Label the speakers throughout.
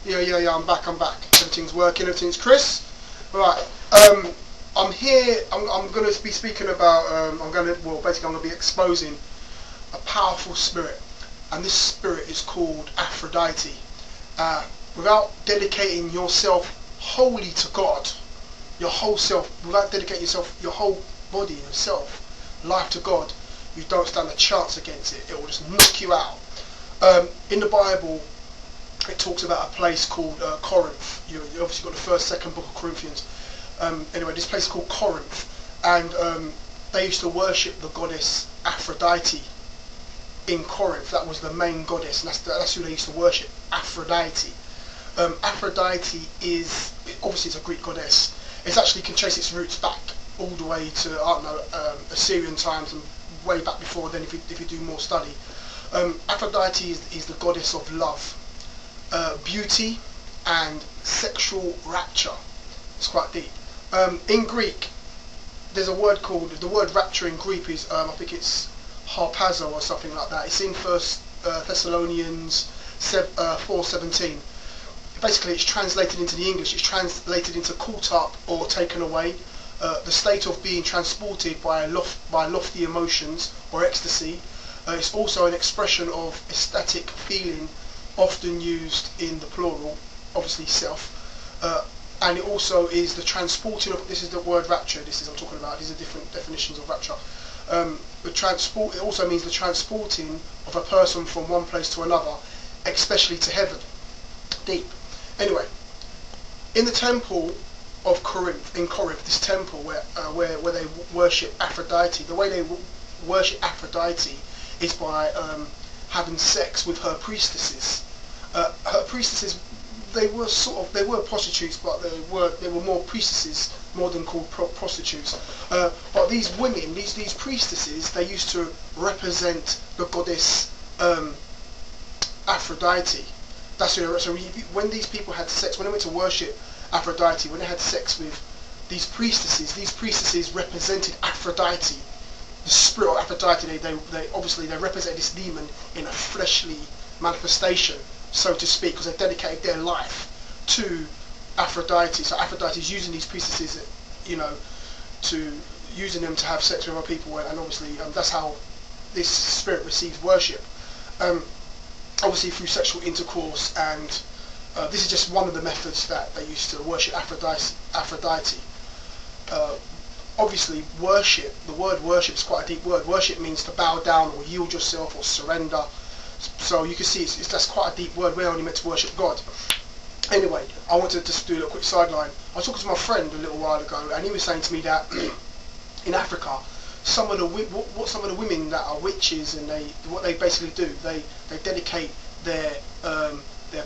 Speaker 1: Yeah, I'm back. Everything's working, everything's Chris. Right, I'm here, I'm going to be speaking about, I'm going to be exposing a powerful spirit. And this spirit is called Aphrodite. Without dedicating yourself wholly to God, your whole self, without dedicating yourself, your whole body, yourself, life to God, you don't stand a chance against it. It will just knock you out. In the Bible, it talks about a place called Corinth. You obviously got the first, second book of Corinthians. Anyway, this place is called Corinth, and they used to worship the goddess Aphrodite in Corinth. That was the main goddess, and that's who they used to worship, Aphrodite. Aphrodite is, obviously it's a Greek goddess. It actually can trace its roots back all the way to, Assyrian times and way back before then if you do more study. Aphrodite is the goddess of love, beauty and sexual rapture. It's quite deep. In Greek, there's a word called, the word rapture in Greek is, I think it's harpazo or something like that. It's in 1 Thessalonians 4:17. Basically, it's translated into the English, it's translated into caught up or taken away. The state of being transported by lofty emotions or ecstasy. It's also an expression of ecstatic feeling, often used in the plural, obviously self. And it also is the transporting of, this is the word rapture, I'm talking about, these are different definitions of rapture. It also means the transporting of a person from one place to another, especially to heaven. Deep. Anyway, in the temple of Corinth, this temple where they worship Aphrodite, the way they worship Aphrodite is by having sex with her priestesses. Her priestesses, they were prostitutes, but they were more priestesses more than called prostitutes. But these women, these priestesses, they used to represent the goddess Aphrodite. That's so when these people had sex, when they went to worship Aphrodite, when they had sex with these priestesses represented Aphrodite, the spirit of Aphrodite. They represent this demon in a fleshly manifestation, so to speak, because they dedicated their life to Aphrodite. So Aphrodite is using these priestesses, using them to have sex with other people, and obviously that's how this spirit receives worship. Obviously through sexual intercourse, and this is just one of the methods that they used to worship Aphrodite. Obviously worship, the word worship is quite a deep word. Worship means to bow down or yield yourself or surrender. So you can see that's quite a deep word. We're only meant to worship God. Anyway, I wanted to just do a little quick sideline. I was talking to my friend a little while ago, and he was saying to me that in Africa, some of the women that are witches, and what they basically do, they dedicate their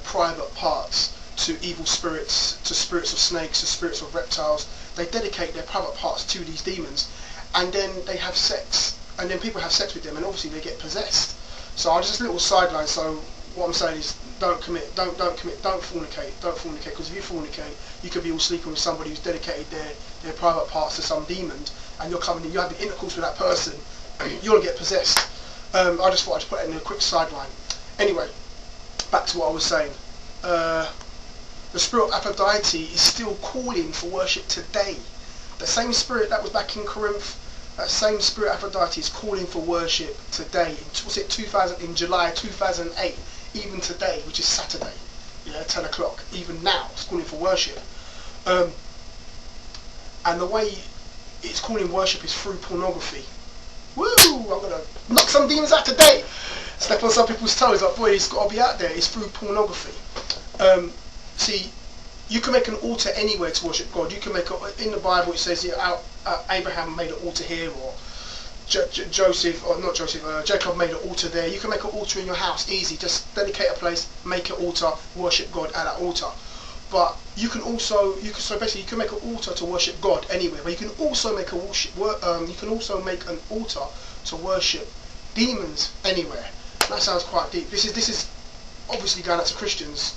Speaker 1: private parts to evil spirits, to spirits of snakes, to spirits of reptiles. They dedicate their private parts to these demons, and then they have sex, and then people have sex with them, and obviously they get possessed. So just a little sideline. So what I'm saying is, don't fornicate, because if you fornicate, you could be all sleeping with somebody who's dedicated their private parts to some demon, and you're having intercourse with that person, you'll get possessed. I just thought I'd put it in a quick sideline. Anyway, back to what I was saying. The spirit of Aphrodite is still calling for worship today. The same spirit that was back in Corinth, that same spirit Aphrodite is calling for worship today. In July 2008, even today, which is Saturday, 10 o'clock, even now, it's calling for worship. And the way it's calling worship is through pornography. Woo! I'm going to knock some demons out today. Step on some people's toes, like, boy, it's got to be out there. It's through pornography. See, you can make an altar anywhere to worship God. You can make in the Bible it says Abraham made an altar here, or Jacob made an altar there. You can make an altar in your house, easy. Just dedicate a place, make an altar, worship God at that altar. But you can make an altar to worship God anywhere. But you can also make an altar to worship demons anywhere. That sounds quite deep. This is obviously going out to Christians,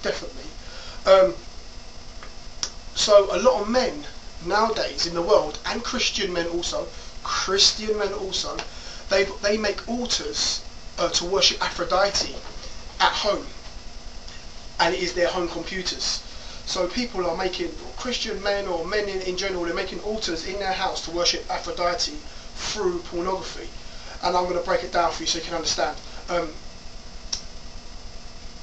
Speaker 1: definitely. So a lot of men nowadays in the world, and Christian men also, they make altars to worship Aphrodite at home. and it is their home computers. So people are making, Christian men or men in general, they're making altars in their house to worship Aphrodite through pornography. And I'm going to break it down for you so you can understand.